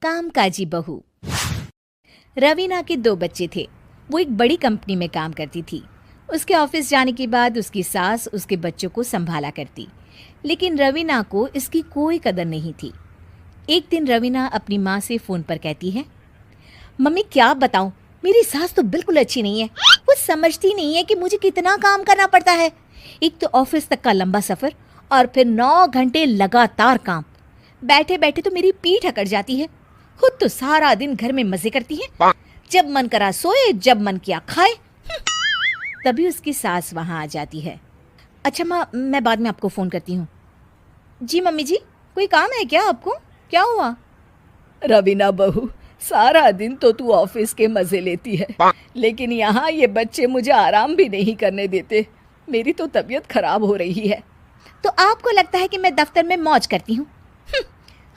कामकाजी बहू। रवीना के 2 बच्चे थे। वो एक बड़ी कंपनी में काम करती थी। उसके ऑफिस जाने के बाद उसकी सास उसके बच्चों को संभाला करती, लेकिन रवीना को इसकी कोई कदर नहीं थी। एक दिन रवीना अपनी माँ से फ़ोन पर कहती है, मम्मी क्या बताऊं, मेरी सास तो बिल्कुल अच्छी नहीं है। वो समझती नहीं है कि मुझे कितना काम करना पड़ता है। एक तो ऑफिस तक का लंबा सफ़र और फिर 9 घंटे लगातार काम। बैठे बैठे तो मेरी पीठ अकड़ जाती है। खुद तो सारा दिन घर में मजे करती है, जब मन करा सोए, जब मन किया खाए। तभी उसकी सास वहां आ जाती है। अच्छा माँ, मैं बाद में आपको फ़ोन करती हूँ। जी मम्मी जी, कोई काम है क्या आपको? क्या हुआ? रवीना बहू, सारा दिन तो तू ऑफिस के मजे लेती है, लेकिन यहाँ ये बच्चे मुझे आराम भी नहीं करने देते। मेरी तो तबीयत खराब हो रही है। तो आपको लगता है कि मैं दफ्तर में मौज करती हूँ?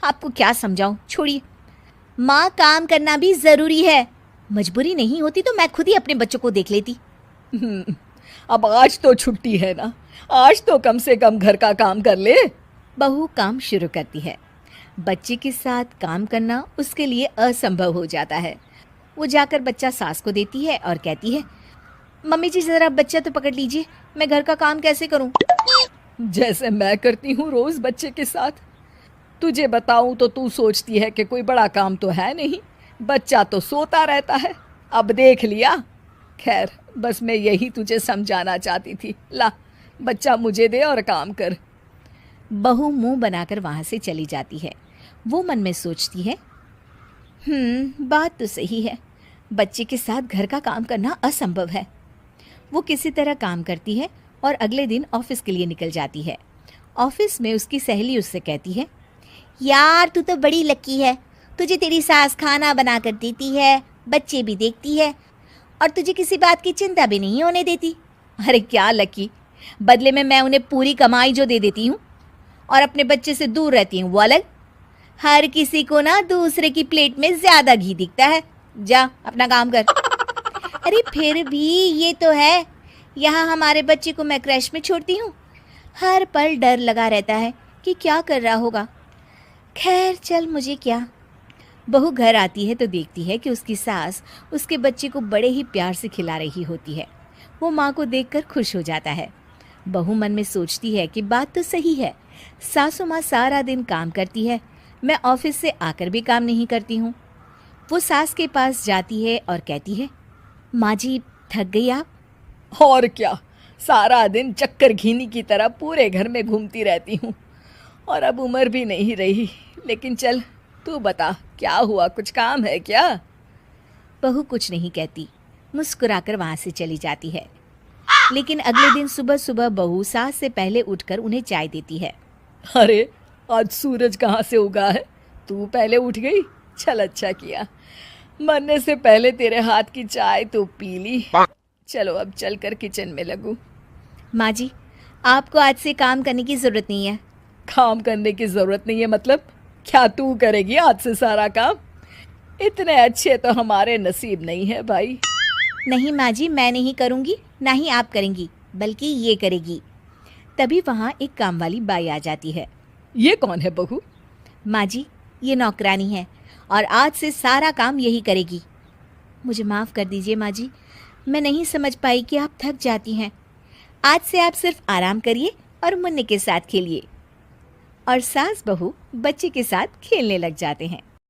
आपको क्या समझाऊं, छोड़िए। माँ, काम करना भी ज़रूरी है। मजबूरी नहीं होती तो मैं खुद ही अपने बच्चों को देख लेती। अब आज तो छुट्टी है ना, आज तो कम से कम घर का काम कर ले। बहू काम शुरू करती है। बच्चे के साथ काम करना उसके लिए असंभव हो जाता है। वो जाकर बच्चा सास को देती है और कहती है, मम्मी जी ज़रा बच्चा तो पकड़ लीजिए, मैं घर का काम कैसे करूं? जैसे मैं करती हूँ रोज बच्चे के साथ। तुझे बताऊं तो तू सोचती है कि कोई बड़ा काम तो है नहीं, बच्चा तो सोता रहता है। अब देख लिया। खैर, बस मैं यही तुझे समझाना चाहती थी। ला, बच्चा मुझे दे और काम कर। बहू मुंह बनाकर वहां से चली जाती है। वो मन में सोचती है, बात तो सही है, बच्चे के साथ घर का काम करना असंभव है। वो किसी तरह काम करती है और अगले दिन ऑफिस के लिए निकल जाती है। ऑफिस में उसकी सहेली उससे कहती है, यार तू तो बड़ी लकी है, तुझे तेरी सास खाना बना कर देती है, बच्चे भी देखती है और तुझे किसी बात की चिंता भी नहीं होने देती। अरे क्या लकी, बदले में मैं उन्हें पूरी कमाई जो दे देती हूँ और अपने बच्चे से दूर रहती हूँ वो अलग। हर किसी को ना दूसरे की प्लेट में ज्यादा घी दिखता है। जा अपना काम कर। अरे फिर भी ये तो है, यहाँ हमारे बच्चे को मैं क्रैश में छोड़ती हूँ, हर पल डर लगा रहता है कि क्या कर रहा होगा। खैर चल, मुझे क्या। बहू घर आती है तो देखती है कि उसकी सास उसके बच्चे को बड़े ही प्यार से खिला रही होती है। वो माँ को देखकर खुश हो जाता है। बहू मन में सोचती है कि बात तो सही है, सासू माँ सारा दिन काम करती है, मैं ऑफिस से आकर भी काम नहीं करती हूँ। वो सास के पास जाती है और कहती है, माँ जी थक गई आप? और क्या, सारा दिन चक्कर घीनी की तरह पूरे घर में घूमती रहती हूँ और अब उम्र भी नहीं रही। लेकिन चल तू बता, क्या हुआ, कुछ काम है क्या? बहू कुछ नहीं कहती, मुस्कुराकर वहाँ से चली जाती है। लेकिन अगले दिन सुबह सुबह बहू सास से पहले उठकर उन्हें चाय देती है। अरे आज सूरज कहाँ से उगा है, तू पहले उठ गई। चल अच्छा किया, मरने से पहले तेरे हाथ की चाय तो पी ली। चलो अब चलकर किचन में लगूं। माँ जी, आपको आज से काम करने की ज़रूरत नहीं है। काम करने की ज़रूरत नहीं है मतलब? क्या तू करेगी आज से सारा काम? इतने अच्छे तो हमारे नसीब नहीं है भाई। नहीं माँ जी, मैं नहीं करूँगी, ना ही आप करेंगी, बल्कि ये करेगी। तभी वहाँ एक काम वाली बाई आ जाती है। ये कौन है बहू? माँ जी, ये नौकरानी है और आज से सारा काम यही करेगी। मुझे माफ़ कर दीजिए माँ जी, मैं नहीं समझ पाई कि आप थक जाती हैं। आज से आप सिर्फ आराम करिए और मुन्ने के साथ खेलिए। और सास बहू बच्चे के साथ खेलने लग जाते हैं।